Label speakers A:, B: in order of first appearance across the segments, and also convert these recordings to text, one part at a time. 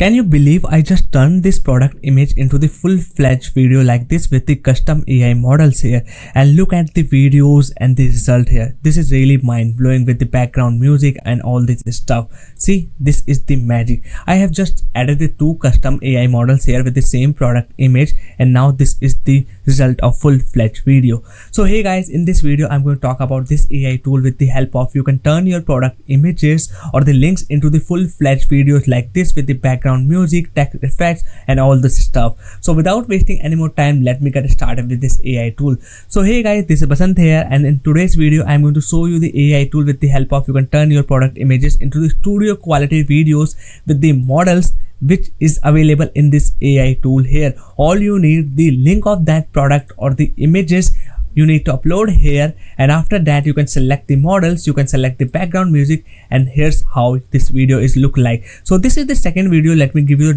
A: Can you believe I just turned this product image into the full-fledged video like this with the custom AI models here, and look at the videos and the result here. This is really mind-blowing with the background music and all this stuff. See, this is the magic. I have just added the two custom AI models here with the same product image, and now this is the result of full-fledged video. So hey guys, in this video I'm going to talk about this AI tool. With the help of you can turn your product images or the links into the full-fledged videos like this with the background music, text effects and all this stuff. So without wasting any more time, let me get started with this AI tool. So hey guys, this is Basant here, and in today's video I'm going to show you the AI tool. With the help of you can turn your product images into the studio quality videos with the models which is available in this AI tool here. All you need the link of that product or the images you need to upload here, and after that you can select the models, you can select the background music, and here's how this video is look like. So this is the second video. Let me give you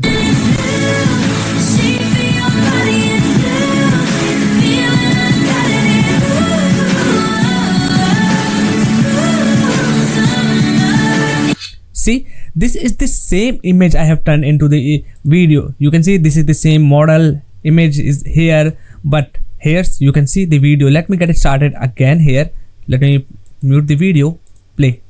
A: see, this is the same image I have turned into the video. You can see this is the same model image is here, but here's you can see the video. Let me get it started again here. Let me mute the video, play.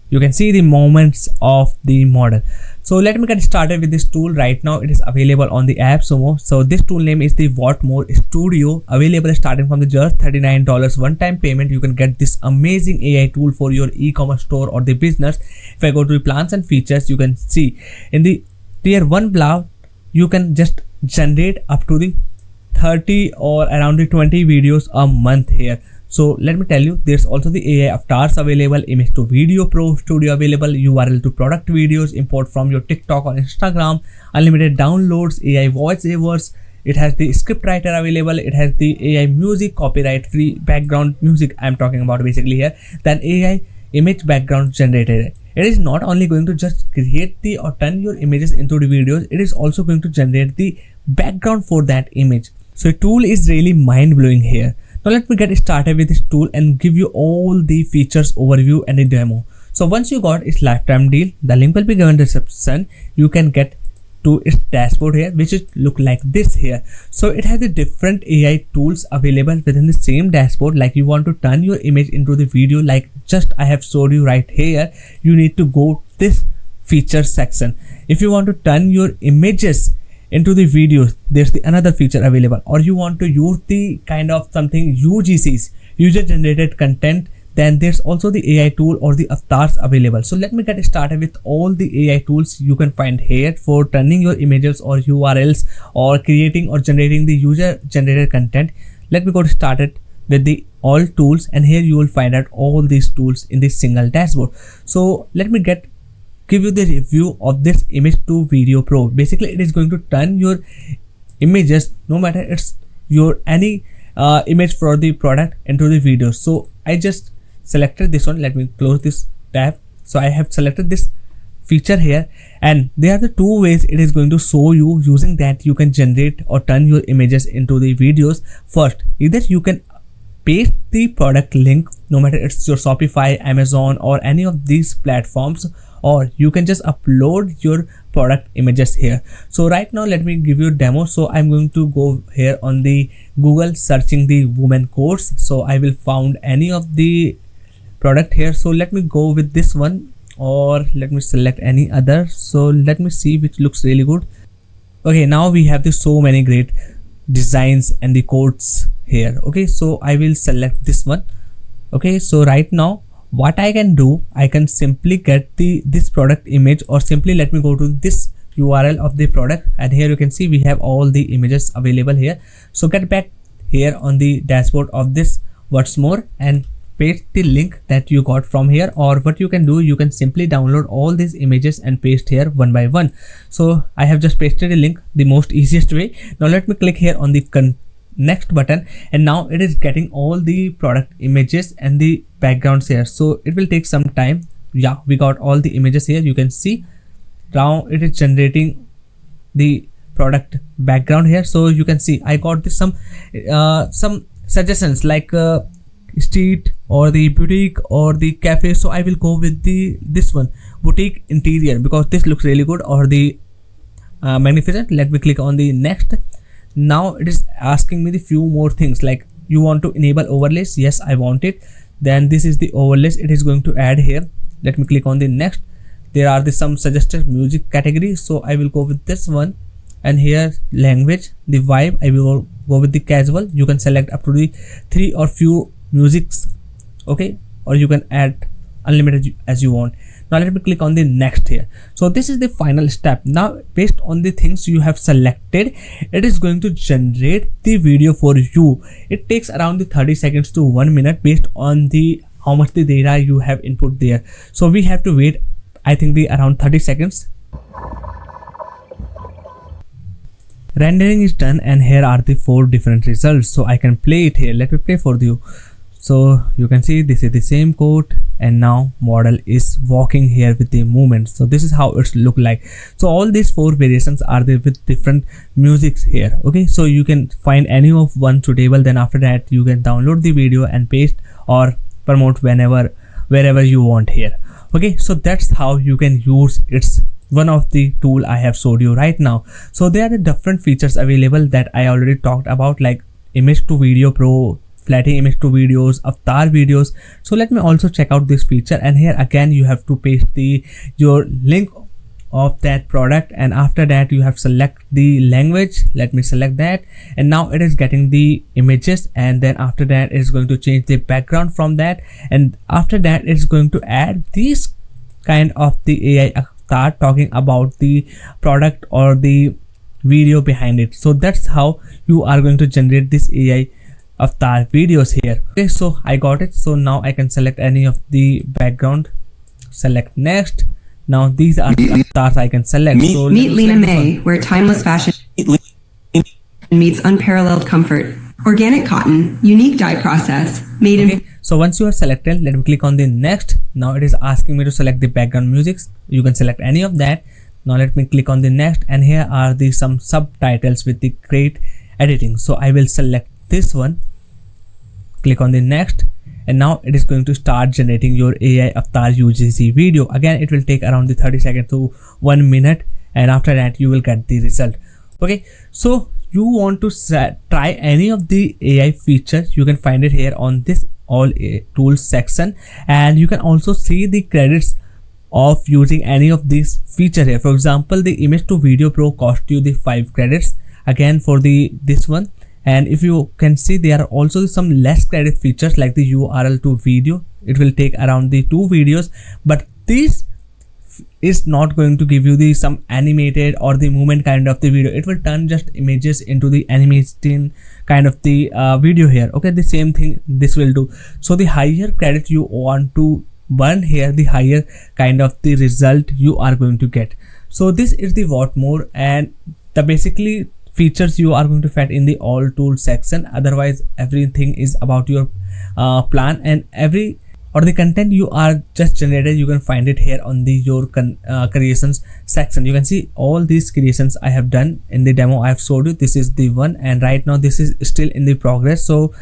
A: You can see the movements of the model. So let me get started with this tool. Right now it is available on the App Sumo. So this tool name is the WhatMore Studio, available starting from the just $39 one-time payment. You can get this amazing AI tool for your e-commerce store or the business. If I go to the plans and features, you can see in the tier 1 plan you can just generate up to the 30 or around the 20 videos a month here. So let me tell you, there's also the AI avatars available, image to video pro studio available, URL to product videos, import from your TikTok or Instagram, unlimited downloads, AI voiceovers. It has the script writer available, it has the AI music, copyright free background music I'm talking about basically here, then AI image background generator. It is not only going to just create the or turn your images into the videos, it is also going to generate the background for that image. So the tool is really mind-blowing here. Now let me get started with this tool and give you all the features overview and a demo. So once you got its lifetime deal, the link will be given in the description. You can get to its dashboard here, which is look like this here. So it has the different AI tools available within the same dashboard. Like you want to turn your image into the video, like just I have showed you right here, you need to go this feature section. If you want to turn your images into the videos, there's the another feature available. Or you want to use the kind of something UGCs, user generated content, then there's also the AI tool or the avatars available. So let me get started with all the AI tools you can find here for turning your images or URLs or creating or generating the user generated content. Let me go started with the all tools, and here you will find out all these tools in this single dashboard. So let me give you the review of this image to video pro. Basically it is going to turn your images, no matter it's your any image for the product, into the video. So I just selected this one. Let me close this tab. So I have selected this feature here, and there are the two ways it is going to show you. Using that you can generate or turn your images into the videos. First, either you can paste the product link, no matter it's your Shopify, Amazon or any of these platforms, or you can just upload your product images here. So right now let me give you a demo. So I'm going to go here on the Google, searching the woman course. So I will found any of the product here. So let me go with this one, or let me select any other. So let me see which looks really good. Okay, now we have this so many great designs and the codes here. Okay, so I will select this one. Okay, so right now what I can do, I can simply get this product image, or simply let me go to this URL of the product, and here you can see we have all the images available here. So get back here on the dashboard of this WhatMore and paste the link that you got from here, or what you can do, you can simply download all these images and paste here one by one. So I have just pasted a link, the most easiest way. Now let me click here on the next button, and now it is getting all the product images and the backgrounds here. So it will take some time. Yeah, we got all the images here. You can see now it is generating the product background here. So you can see I got this some suggestions like street or the boutique or the cafe. So I will go with the this one, boutique interior, because this looks really good, or the magnificent. Let me click on the next. Now it is asking me the few more things, like you want to enable overlays. Yes, I want it. Then this is the overlays it is going to add here. Let me click on the next. There are some suggested music categories, so I will go with this one. And here language, the vibe, I will go with the casual. You can select up to the 3 or few musics, okay, or you can add unlimited as you want. Now let me click on the next here. So this is the final step. Now based on the things you have selected, it is going to generate the video for you. It takes around the 30 seconds to 1 minute based on the how much the data you have input there. So we have to wait, I think, the around 30 seconds. Rendering is done, and here are the 4 different results. So I can play it here. Let me play for you. So you can see this is the same code, and now model is walking here with the movement. So this is how it's look like. So all these 4 variations are there with different musics here. Okay, so you can find any of one suitable. Then after that you can download the video and paste or promote wherever you want here. Okay, so that's how you can use its one of the tool I have showed you right now. So there are the different features available that I already talked about, like image to video pro, flattening image to videos, avatar videos. So let me also check out this feature, and here again you have to paste your link of that product, and after that you have select the language. Let me select that, and now it is getting the images, and then after that it is going to change the background from that, and after that it's going to add this kind of the AI avatar talking about the product or the video behind it. So that's how you are going to generate this AI avatar videos here. Okay, so I got it. So now I can select any of the background, select next. Now these are the avatars I can select. So
B: meet Lena May, where timeless fashion meets unparalleled comfort. Organic cotton, unique dye process, made in.
A: So once you are selected, let me click on the next. Now it is asking me to select the background music. You can select any of that. Now let me click on the next, and here are the some subtitles with the great editing. So I will select this one, click on the next, and now it is going to start generating your AI avatar UGC video. Again, it will take around the 30 seconds to 1 minute, and after that you will get the result. Okay, so you want to try any of the AI features, you can find it here on this all tools section, and you can also see the credits of using any of these feature here. For example, the image to video pro cost you the 5 credits again for this one. And if you can see, there are also some less credit features like the URL to video. It will take around the 2 videos, but this is not going to give you the some animated or the movement kind of the video. It will turn just images into the animation kind of the video here. Okay, the same thing this will do. So the higher credit you want to burn here, the higher kind of the result you are going to get. So this is the WhatMore, and the basically features you are going to find in the all tools section. Otherwise everything is about your plan, and every or the content you are just generated, you can find it here on the your creations section. You can see all these creations I have done in the demo I have showed you. This is the one, and right now this is still in the progress. So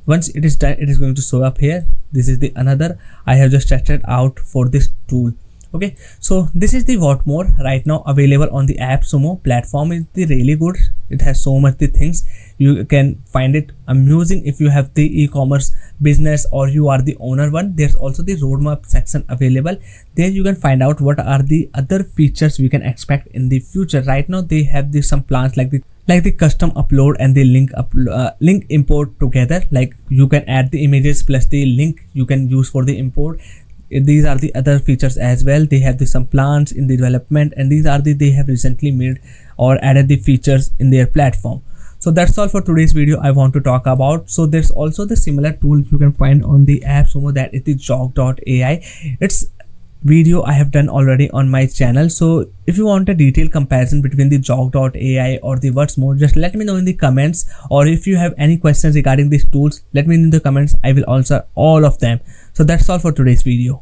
A: once it is done, it is going to show up here. This is the another I have just tested out for this tool. Okay, so this is the WhatMore right now available on the AppSumo platform. Is the really good. It has so much the things. You can find it amusing if you have the e-commerce business or you are the owner one. There's also the roadmap section available. There you can find out what are the other features we can expect in the future. Right now they have some plans like the custom upload and the link import together. Like you can add the images plus the link you can use for the import. These are the other features as well. They have some plans in the development, and these are they have recently made or added the features in their platform. So that's all for today's video I want to talk about. So there's also the similar tool you can find on the AppSumo, that is the jogg.ai. It's video I have done already on my channel. So if you want a detailed comparison between the jogg.ai or the WhatMore, just let me know in the comments, or if you have any questions regarding these tools, let me know in the comments. I will answer all of them. So that's all for today's video.